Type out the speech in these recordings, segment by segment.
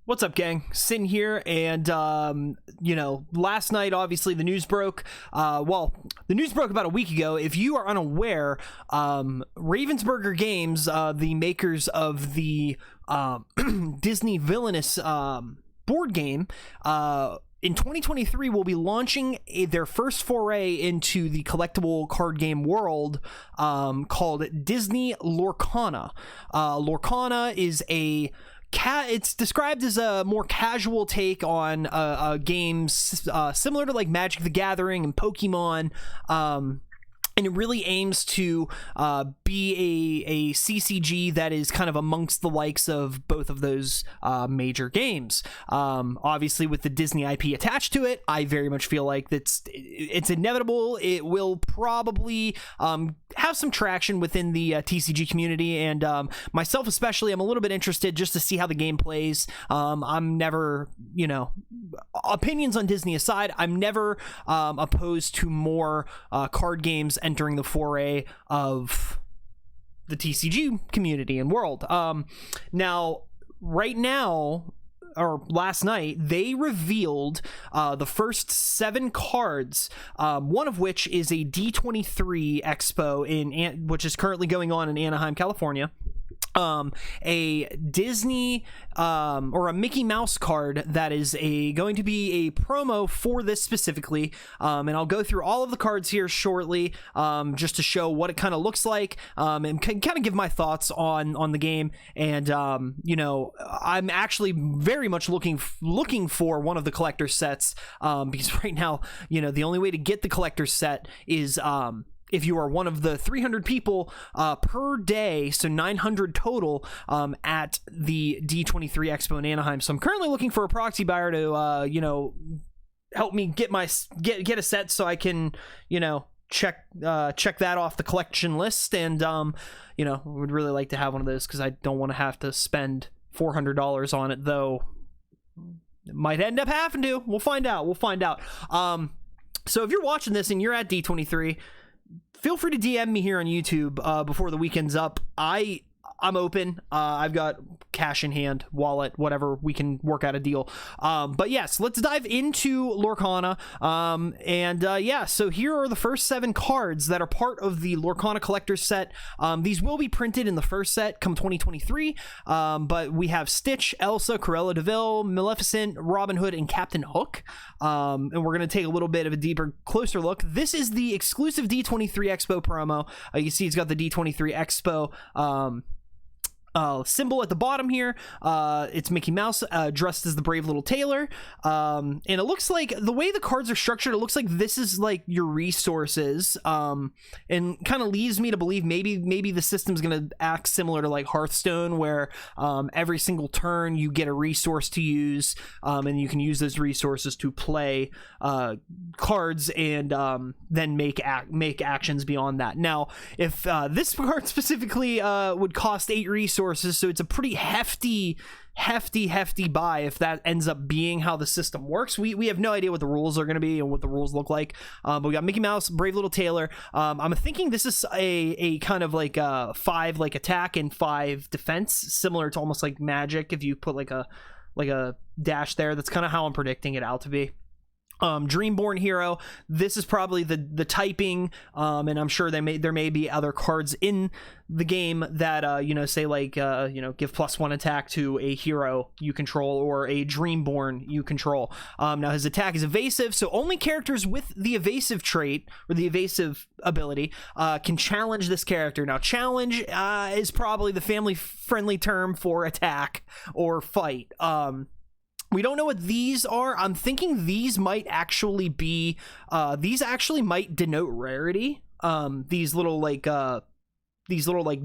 What's up, gang? Sin here, and last night obviously the news broke. The news broke about a week ago. If you are unaware, Ravensburger Games, the makers of the Disney Villainous board game, in 2023 will be launching their first foray into the collectible card game world, called Disney Lorcana. Lorcana is it's described as a more casual take on games similar to like Magic the Gathering and Pokemon, and it really aims to be a CCG that is kind of amongst the likes of both of those major games. Obviously, with the Disney IP attached to it, I very much feel like it's inevitable. It will probably have some traction within the TCG community, and myself especially, I'm a little bit interested just to see how the game plays. I'm never, opinions on Disney aside, I'm never opposed to more card games entering the foray of the TCG community and world. Last night, they revealed the first 7 cards, one of which is a D23 Expo which is currently going on in Anaheim, California. A Disney or a Mickey Mouse card that is going to be a promo for this specifically, and I'll go through all of the cards here shortly, just to show what it kind of looks like, and kind of give my thoughts on the game. And I'm actually very much looking for one of the collector sets, because right now, the only way to get the collector set is if you are one of the 300 people per day, so 900 total, at the D23 Expo in Anaheim. So I'm currently looking for a proxy buyer to help me get a set so I can check that off the collection list. And would really like to have one of those because I don't want to have to spend $400 on it, though might end up having to. We'll find out. So if you're watching this and you're at D23, feel free to DM me here on YouTube before the weekend's up. I'm open. I've got cash in hand, wallet, whatever. We can work out a deal. But yes, let's dive into Lorcana. So here are the first 7 cards that are part of the Lorcana collector set. These will be printed in the first set come 2023. But we have Stitch, Elsa, Cruella de Vil, Maleficent, Robin Hood, and Captain Hook. And we're going to take a little bit of a closer look. This is the exclusive D23 Expo promo. You see it's got the D23 Expo symbol at the bottom here. It's Mickey Mouse dressed as the brave little tailor, and it looks like the way the cards are structured, it looks like this is like your resources, and kind of leads me to believe maybe the system's gonna act similar to like Hearthstone, where every single turn you get a resource to use, and you can use those resources to play cards and then make actions beyond that. Now, if this card specifically would cost 8 resources, so it's a pretty hefty buy if that ends up being how the system works. We have no idea what the rules are going to be and what the rules look like, but we got Mickey Mouse, brave little tailor. I'm thinking this is a kind of like a 5 like attack and 5 defense, similar to almost like Magic if you put like a dash there. That's kind of how I'm predicting it out to be. Dreamborn hero, this is probably the typing, and I'm sure there may be other cards in the game that say like give +1 attack to a hero you control or a Dreamborn you control. Now his attack is evasive, so only characters with the evasive trait or the evasive ability can challenge this character. Now challenge is probably the family friendly term for attack or fight. We don't know what these are. I'm thinking these might actually be, these actually might denote rarity. These little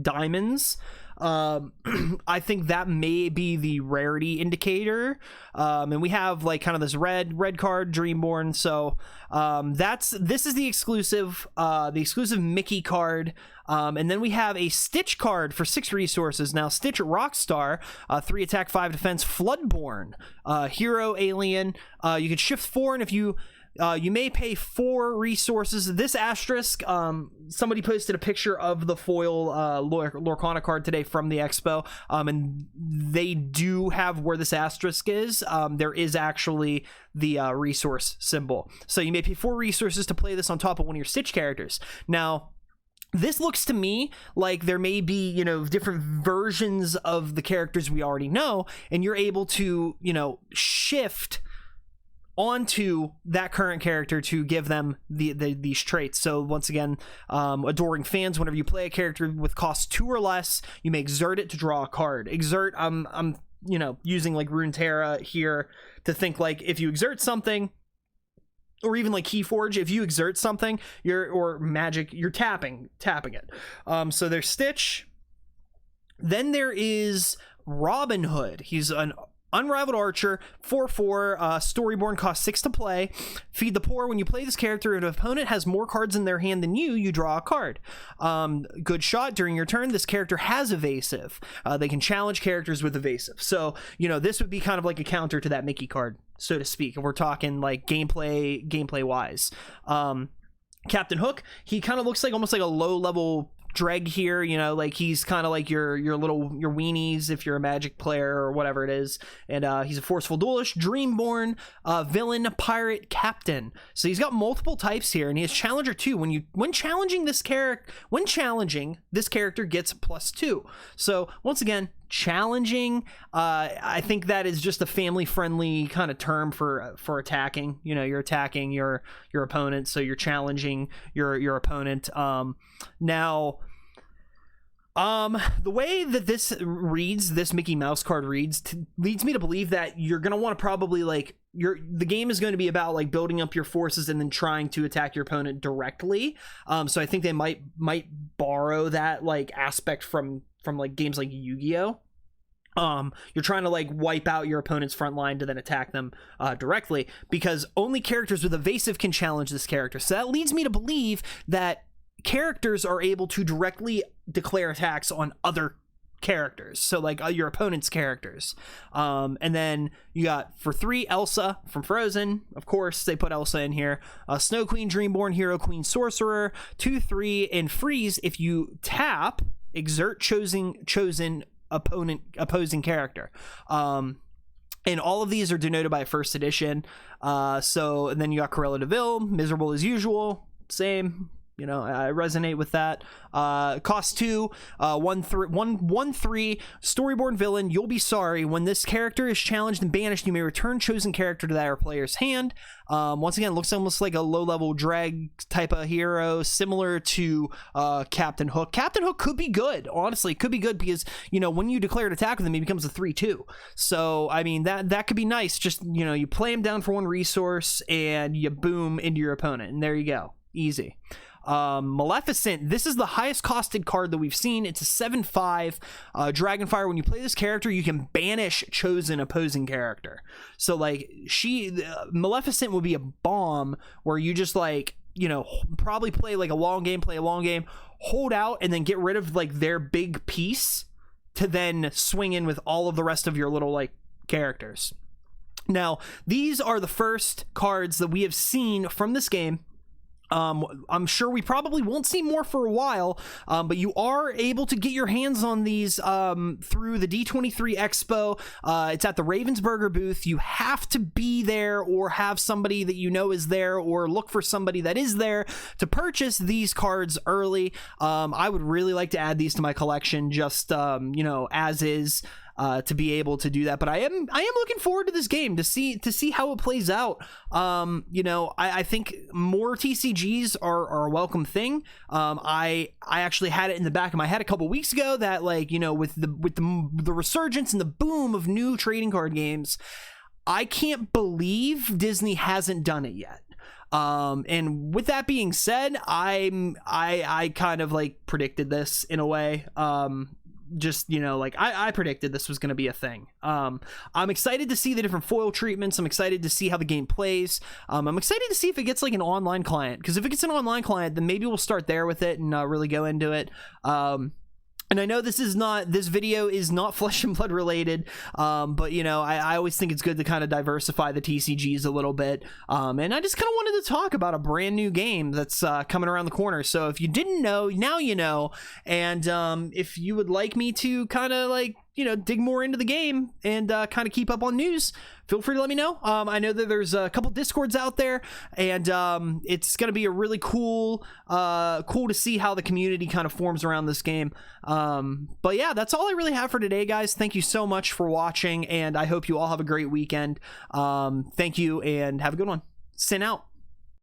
diamonds. I think that may be the rarity indicator. And we have like kind of this red card, Dreamborn. So this is the exclusive Mickey card. And then we have a Stitch card for 6 resources. Now, Stitch Rockstar, 3 attack, 5 defense, Floodborn, hero, alien. You can shift 4, and if you You may pay 4 resources. This asterisk, somebody posted a picture of the foil Lorcana card today from the Expo, and they do have where this asterisk is. There is actually the resource symbol. So you may pay 4 resources to play this on top of one of your Stitch characters. Now, this looks to me like there may be, you know, different versions of the characters we already know, and you're able to, you know, shift onto that current character to give them these traits. So once again, adoring fans, whenever you play a character with cost 2 or less, you may exert it to draw a card. Exert, I'm you know, using like Runeterra here to think like if you exert something, or even like Keyforge, if you exert something, or Magic, you're tapping it. So there's Stitch. Then there is Robin Hood. He's an Unrivaled Archer, 4/4, Storyborn, cost 6 to play. Feed the Poor. When you play this character, if an opponent has more cards in their hand than you draw a card. Good shot. During your turn, this character has evasive. They can challenge characters with evasive. So, you know, this would be kind of like a counter to that Mickey card, so to speak, if we're talking like gameplay wise. Captain Hook, he kind of looks like almost like a low level Dreg here, you know, like he's kind of like your weenies if you're a Magic player or whatever it is. And he's a forceful duelist, Dreamborn, villain, pirate, captain. So he's got multiple types here, and he has Challenger 2. When challenging this character gets +2. So once again, challenging, I think that is just a family friendly kind of term for attacking. You know, you're attacking your opponent, so you're challenging your opponent. Now, the way that this reads, this Mickey Mouse card reads, leads me to believe that you're gonna want to probably like the game is going to be about like building up your forces and then trying to attack your opponent directly. So I think they might borrow that like aspect from like games like Yu-Gi-Oh. You're trying to like wipe out your opponent's front line to then attack them directly, because only characters with evasive can challenge this character. So that leads me to believe that characters are able to directly declare attacks on other characters, so like your opponent's characters. And then you got for 3 Elsa from Frozen, of course they put Elsa in here. Snow Queen, Dreamborn, Hero Queen, Sorcerer, 2/3, and freeze if you tap, exert chosen opposing character. And all of these are denoted by first edition. So and then you got Cruella de Vil, miserable as usual, same. You know, I resonate with that. Cost 2, 1/3, Storyborn villain. You'll be sorry. When this character is challenged and banished, you may return chosen character to that player's hand. Once again, looks almost like a low-level drag type of hero, similar to Captain Hook. Captain Hook could be good. Honestly, could be good because, you know, when you declare an attack with him, he becomes a 3/2. So, I mean, that could be nice. Just, you know, you play him down for 1 resource and you boom into your opponent, and there you go. Easy. Maleficent, this is the highest costed card that we've seen. It's a 7/5 Dragonfire. When you play this character, you can banish chosen opposing character. So like Maleficent will be a bomb where you just like, you know, probably play a long game, hold out, and then get rid of like their big piece to then swing in with all of the rest of your little like characters. Now, these are the first cards that we have seen from this game. I'm sure we probably won't see more for a while, but you are able to get your hands on these through the D23 Expo. It's at the Ravensburger booth. You have to be there or have somebody that you know is there, or look for somebody that is there to purchase these cards early. I would really like to add these to my collection, just you know, as is. To be able to do that, but I am looking forward to this game to see how it plays out. You know, I think more TCGs are a welcome thing. I actually had it in the back of my head a couple weeks ago that, like, you know, with the resurgence and the boom of new trading card games, I can't believe Disney hasn't done it yet. And with that being said, I kind of like predicted this in a way. Just, you know, like I predicted this was going to be a thing. I'm excited to see the different foil treatments. I'm excited to see how the game plays. I'm excited to see if it gets like an online client, because if it gets an online client, then maybe we'll start there with it and really go into it. And I know this video is not Flesh and Blood related, but you know, I always think it's good to kind of diversify the TCGs a little bit. And I just kind of wanted to talk about a brand new game that's coming around the corner. So if you didn't know, now you know. And if you would like me to kind of like, you know, dig more into the game and kind of keep up on news, feel free to let me know. I know that there's a couple Discords out there, and it's going to be a really cool to see how the community kind of forms around this game. But yeah, that's all I really have for today, guys. Thank you so much for watching, and I hope you all have a great weekend. Thank you, and have a good one. Sin out.